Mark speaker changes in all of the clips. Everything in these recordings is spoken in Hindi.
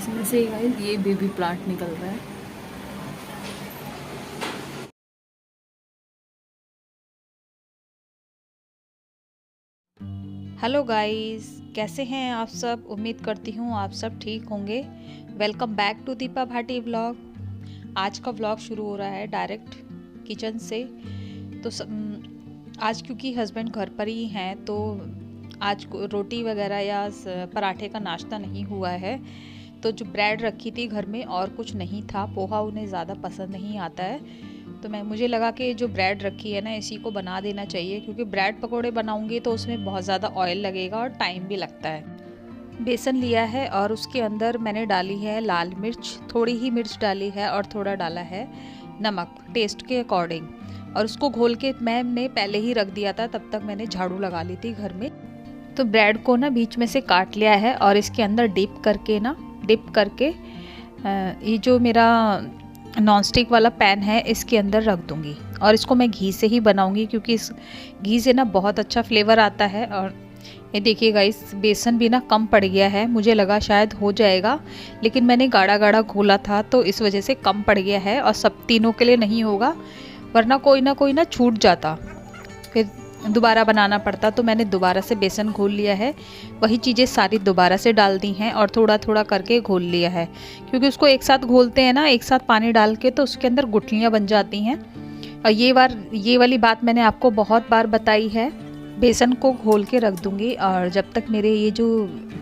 Speaker 1: इसमें से गाइस ये बेबी प्लांट निकल रहा है।
Speaker 2: हेलो गाइस, कैसे हैं आप सब। उम्मीद करती हूँ आप सब ठीक होंगे। Welcome back to Deepa Bhati vlog. आज का व्लॉग शुरू हो रहा है डायरेक्ट किचन से। तो आज क्योंकि हस्बैंड घर पर ही हैं तो आज रोटी वगैरह या पराठे का नाश्ता नहीं हुआ है। तो जो ब्रेड रखी थी घर में और कुछ नहीं था, पोहा उन्हें ज़्यादा पसंद नहीं आता है, तो मुझे लगा कि जो ब्रेड रखी है ना इसी को बना देना चाहिए, क्योंकि ब्रेड पकोड़े बनाऊंगी तो उसमें बहुत ज़्यादा ऑयल लगेगा और टाइम भी लगता है। बेसन लिया है और उसके अंदर मैंने डाली है लाल मिर्च, थोड़ी ही मिर्च डाली है और थोड़ा डाला है नमक टेस्ट के अकॉर्डिंग, और उसको घोल के मैंने पहले ही रख दिया था। तब तक मैंने झाड़ू लगा ली थी घर में। तो ब्रेड को ना बीच में से काट लिया है और इसके अंदर डिप करके ये जो मेरा नॉन स्टिक वाला पैन है इसके अंदर रख दूंगी। और इसको मैं घी से ही बनाऊंगी, क्योंकि इस घी से ना बहुत अच्छा फ्लेवर आता है। और ये देखिएगा, इस बेसन भी ना कम पड़ गया है, मुझे लगा शायद हो जाएगा, लेकिन मैंने गाढ़ा गाढ़ा घोला था तो इस वजह से कम पड़ गया है। और सब तीनों के लिए नहीं होगा, वरना कोई ना छूट जाता, फिर दोबारा बनाना पड़ता। तो मैंने दोबारा से बेसन घोल लिया है, वही चीज़ें सारी दोबारा से डाल दी हैं और थोड़ा थोड़ा करके घोल लिया है, क्योंकि उसको एक साथ घोलते हैं ना, एक साथ पानी डाल के, तो उसके अंदर गुठलियाँ बन जाती हैं। और ये वाली बात मैंने आपको बहुत बार बताई है। बेसन को घोल के रख दूंगी और जब तक मेरे ये जो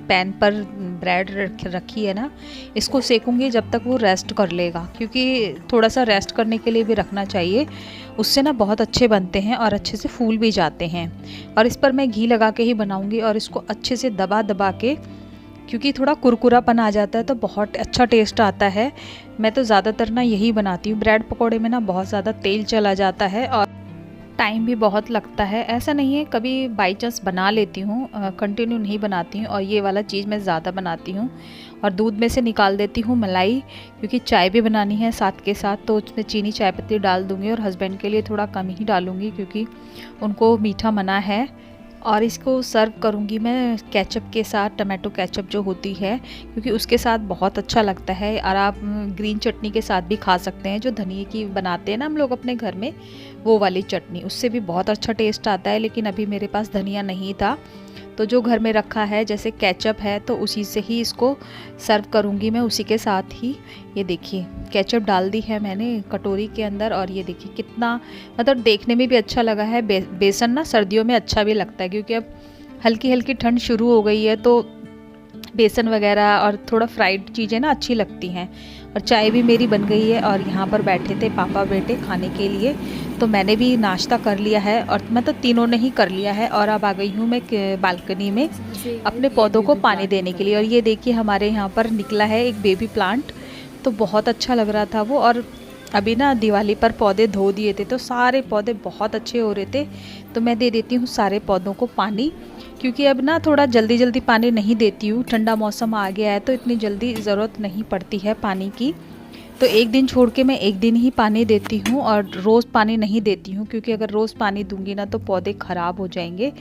Speaker 2: पैन पर ब्रेड रखी है ना, इसको सेकूंगी जब तक वो रेस्ट कर लेगा, क्योंकि थोड़ा सा रेस्ट करने के लिए भी रखना चाहिए। उससे ना बहुत अच्छे बनते हैं और अच्छे से फूल भी जाते हैं। और इस पर मैं घी लगा के ही बनाऊंगी और इसको अच्छे से दबा दबा के, क्योंकि थोड़ा कुरकुरापन आ जाता है तो बहुत अच्छा टेस्ट आता है। मैं तो ज़्यादातर ना यही बनाती हूँ। ब्रेड पकोड़े में ना बहुत ज़्यादा तेल चला जाता है और टाइम भी बहुत लगता है। ऐसा नहीं है, कभी बाई चांस बना लेती हूँ, कंटिन्यू नहीं बनाती हूँ। और ये वाला चीज़ मैं ज़्यादा बनाती हूँ। और दूध में से निकाल देती हूँ मलाई, क्योंकि चाय भी बनानी है साथ के साथ, तो उसमें चीनी चाय पत्ती डाल दूँगी। और हस्बैंड के लिए थोड़ा कम ही डालूँगी, क्योंकि उनको मीठा मना है। और इसको सर्व करूँगी मैं केचप के साथ, टमाटो केचप जो होती है, क्योंकि उसके साथ बहुत अच्छा लगता है। और आप ग्रीन चटनी के साथ भी खा सकते हैं, जो धनिए की बनाते हैं ना हम लोग अपने घर में, वो वाली चटनी, उससे भी बहुत अच्छा टेस्ट आता है। लेकिन अभी मेरे पास धनिया नहीं था, तो जो घर में रखा है जैसे केचप है तो उसी से ही इसको सर्व करूँगी मैं, उसी के साथ ही। ये देखिए केचप डाल दी है मैंने कटोरी के अंदर, और ये देखिए कितना मतलब देखने में भी अच्छा लगा है। बेसन ना सर्दियों में अच्छा भी लगता है, क्योंकि अब हल्की हल्की ठंड शुरू हो गई है, तो बेसन वगैरह और थोड़ा फ्राइड चीज़ें ना अच्छी लगती हैं। और चाय भी मेरी बन गई है और यहाँ पर बैठे थे पापा बेटे खाने के लिए, तो मैंने भी नाश्ता कर लिया है, और मतलब तीनों ने ही कर लिया है। और अब आ गई हूँ मैं बालकनी में अपने
Speaker 1: ये
Speaker 2: पौधों को
Speaker 1: बेबी
Speaker 2: पानी
Speaker 1: प्लांट
Speaker 2: देने
Speaker 1: निकल
Speaker 2: के लिए।
Speaker 1: रहा
Speaker 2: और
Speaker 1: है।
Speaker 2: ये देखिए हमारे यहाँ पर निकला है एक बेबी प्लांट, तो बहुत अच्छा लग रहा था वो। और अभी ना दिवाली पर पौधे धो दिए थे, तो सारे पौधे बहुत अच्छे हो रहे थे। तो मैं दे देती हूँ सारे पौधों को पानी, क्योंकि अब ना थोड़ा जल्दी जल्दी पानी नहीं देती हूँ। ठंडा मौसम आ गया है तो इतनी जल्दी ज़रूरत नहीं पड़ती है पानी की। तो एक दिन छोड़ के मैं एक दिन ही पानी देती हूँ, और रोज़ पानी नहीं देती हूँ, क्योंकि अगर रोज़ पानी दूंगी ना तो पौधे ख़राब हो जाएंगे।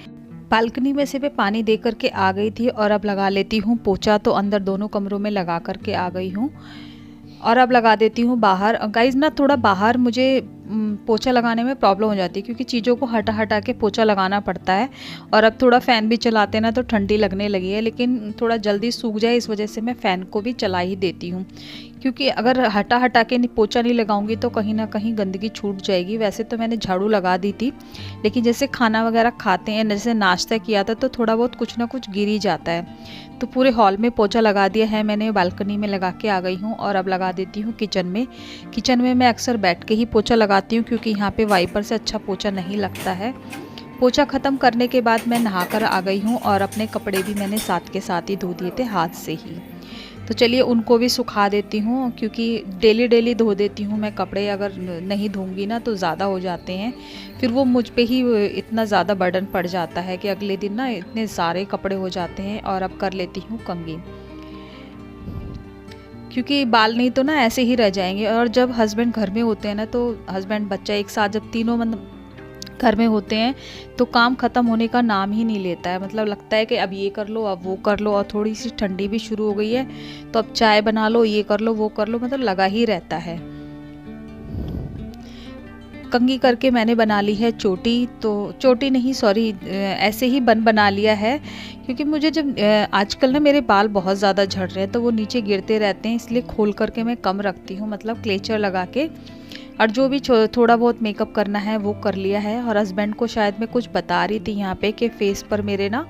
Speaker 2: बालकनी में से मैं पानी दे करके आ गई थी, और अब लगा लेती हूँ पोछा। तो अंदर दोनों कमरों में लगा करके आ गई हूँ, और अब लगा देती हूँ बाहर। गाइज ना थोड़ा बाहर मुझे पोछा लगाने में प्रॉब्लम हो जाती है, क्योंकि चीज़ों को हटा हटा के पोछा लगाना पड़ता है। और अब थोड़ा फ़ैन भी चलाते हैं ना तो ठंडी लगने लगी है, लेकिन थोड़ा जल्दी सूख जाए इस वजह से मैं फ़ैन को भी चला ही देती हूँ, क्योंकि अगर हटा हटा के पोछा नहीं लगाऊंगी तो कहीं ना कहीं गंदगी छूट जाएगी। वैसे तो मैंने झाड़ू लगा दी थी, लेकिन जैसे खाना वगैरह खाते हैं, जैसे नाश्ता किया था, तो थोड़ा बहुत कुछ ना कुछ गिर ही जाता है। तो पूरे हॉल में पोछा लगा दिया है मैंने, बालकनी में लगा के आ गई हूँ। और अब लगा देती हूँ किचन में। किचन में मैं अक्सर बैठ के ही पोछा लगाती हूँ, क्योंकि यहाँ पे वाइपर से अच्छा पोछा नहीं लगता है। पोछा ख़त्म करने के बाद मैं नहाकर आ गई हूँ, और अपने कपड़े भी मैंने साथ के साथ ही धो दिए थे हाथ से ही। तो चलिए उनको भी सुखा देती हूँ, क्योंकि डेली डेली धो देती हूँ मैं कपड़े। अगर नहीं धोऊंगी ना तो ज़्यादा हो जाते हैं, फिर वो मुझ पे ही इतना ज़्यादा बर्डन पड़ जाता है कि अगले दिन ना इतने सारे कपड़े हो जाते हैं। और अब कर लेती हूँ कंघी, क्योंकि बाल नहीं तो ना ऐसे ही रह जाएंगे। और जब हस्बैंड घर में होते हैं ना, तो हस्बैंड बच्चा एक साथ जब तीनों मतलब घर में होते हैं तो काम ख़त्म होने का नाम ही नहीं लेता है। मतलब लगता है कि अब ये कर लो, अब वो कर लो, और थोड़ी सी ठंडी भी शुरू हो गई है तो अब चाय बना लो, ये कर लो, वो कर लो, मतलब लगा ही रहता है। कंघी करके मैंने बना ली है चोटी, तो चोटी नहीं सॉरी, ऐसे ही बन बना लिया है, क्योंकि मुझे जब आजकल ना मेरे बाल बहुत ज़्यादा झड़ रहे हैं तो वो नीचे गिरते रहते हैं, इसलिए खोल करके मैं कम रखती हूँ, मतलब क्लेचर लगा के। और जो भी थोड़ा बहुत मेकअप करना है वो कर लिया है। और हस्बैंड को शायद मैं कुछ बता रही थी यहाँ पे कि फेस पर मेरे ना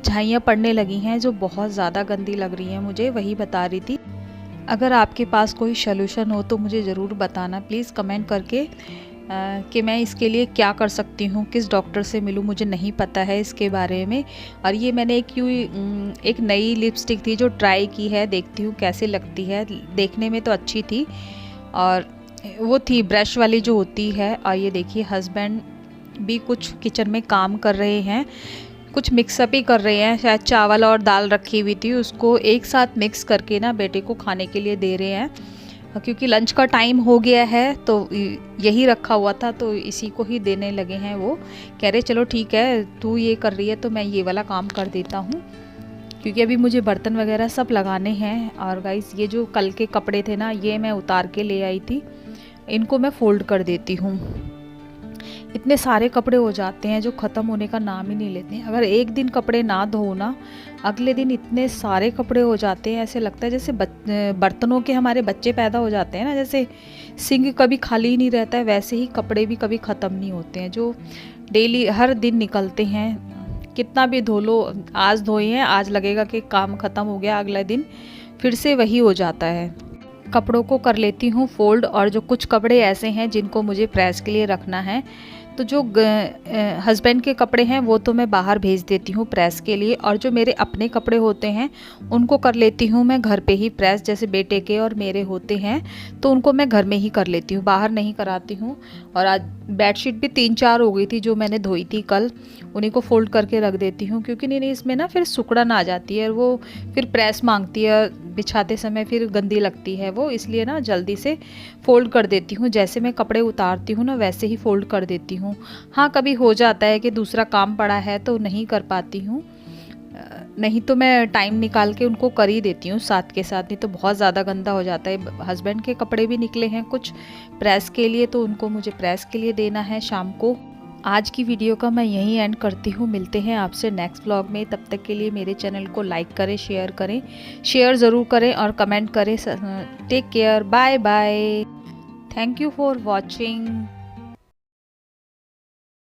Speaker 2: झाइयाँ पड़ने लगी हैं जो बहुत ज़्यादा गंदी लग रही हैं मुझे, वही बता रही थी। अगर आपके पास कोई सॉल्यूशन हो तो मुझे ज़रूर बताना प्लीज़ कमेंट करके, कि मैं इसके लिए क्या कर सकती हूँ, किस डॉक्टर से मिलूँ, मुझे नहीं पता है इसके बारे में। और ये मैंने एक नई लिपस्टिक थी जो ट्राई की है, देखती हूँ कैसे लगती है। देखने में तो अच्छी थी, और वो थी ब्रश वाली जो होती है। और ये देखिए हस्बैंड भी कुछ किचन में काम कर रहे हैं, कुछ मिक्सअप ही कर रहे हैं, शायद चावल और दाल रखी हुई थी उसको एक साथ मिक्स करके ना बेटे को खाने के लिए दे रहे हैं, क्योंकि लंच का टाइम हो गया है तो यही रखा हुआ था तो इसी को ही देने लगे हैं। वो कह रहे चलो ठीक है तू ये कर रही है तो मैं ये वाला काम कर देता हूँ, क्योंकि अभी मुझे बर्तन वगैरह सब लगाने हैं। और गाइस ये जो कल के कपड़े थे ना, ये मैं उतार के ले आई थी, इनको मैं फ़ोल्ड कर देती हूँ। इतने सारे कपड़े हो जाते हैं जो ख़त्म होने का नाम ही नहीं लेते हैं। अगर एक दिन कपड़े ना धो ना, अगले दिन इतने सारे कपड़े हो जाते हैं, ऐसे लगता है जैसे बर्तनों के हमारे बच्चे पैदा हो जाते हैं ना, जैसे सिंक कभी खाली ही नहीं रहता है, वैसे ही कपड़े भी कभी ख़त्म नहीं होते हैं जो डेली हर दिन निकलते हैं। कितना भी धो लो, आज धोए हैं आज लगेगा कि काम ख़त्म हो गया, अगले दिन फिर से वही हो जाता है। कपड़ों को कर लेती हूँ फोल्ड, और जो कुछ कपड़े ऐसे हैं जिनको मुझे प्रेस के लिए रखना है, तो जो हस्बैंड के कपड़े हैं वो तो मैं बाहर भेज देती हूँ प्रेस के लिए, और जो मेरे अपने कपड़े होते हैं उनको कर लेती हूँ मैं घर पे ही प्रेस। जैसे बेटे के और मेरे होते हैं तो उनको मैं घर में ही कर लेती हूँ, बाहर नहीं कराती हूँ। और आज बेडशीट भी 3-4 हो गई थी जो मैंने धोई थी कल, उन्हीं को फोल्ड करके रख देती हूँ, क्योंकि नहीं इसमें ना फिर सुकड़न आ जाती है और वो फिर प्रेस मांगती है बिछाते समय, फिर गंदी लगती है वो, इसलिए ना जल्दी से फ़ोल्ड कर देती हूँ। जैसे मैं कपड़े उतारती हूँ ना वैसे ही फ़ोल्ड कर देती हूँ। हाँ कभी हो जाता है कि दूसरा काम पड़ा है तो नहीं कर पाती हूँ, नहीं तो मैं टाइम निकाल के उनको कर ही देती हूँ साथ के साथ, नहीं तो बहुत ज़्यादा गंदा हो जाता है। हस्बैंड के कपड़े भी निकले हैं कुछ प्रेस के लिए, तो उनको मुझे प्रेस के लिए देना है शाम को। आज की वीडियो का मैं यहीं एंड करती हूँ, मिलते हैं आपसे नेक्स्ट व्लॉग में। तब तक के लिए मेरे चैनल को लाइक करें, शेयर ज़रूर करें और कमेंट करें। Take care, bye bye, thank you for watching.